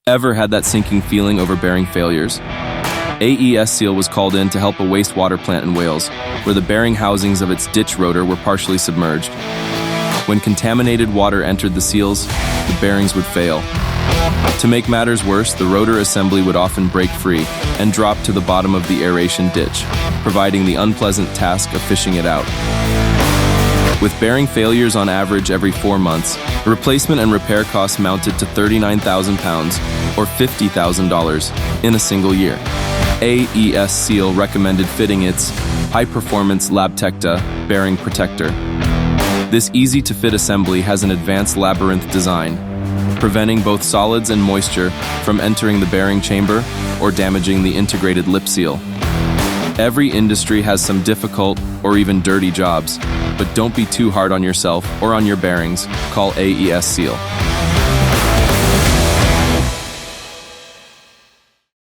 Ever had that sinking feeling over bearing failures? AESSEAL was called in to help a wastewater plant in Wales, where the bearing housings of its ditch rotor were partially submerged. When contaminated water entered the seals, the bearings would fail. To make matters worse, the rotor assembly would often break free and drop to the bottom of the aeration ditch, providing the unpleasant task of fishing it out. With bearing failures on average every 4 months, replacement and repair costs mounted to £39,000 or $50,000 in a single year. AESSEAL recommended fitting its high-performance LabTecta bearing protector. This easy-to-fit assembly has an advanced labyrinth design, preventing both solids and moisture from entering the bearing chamber or damaging the integrated lip seal. Every industry has some difficult or even dirty jobs, but don't be too hard on yourself or on your bearings. Call AESSEAL.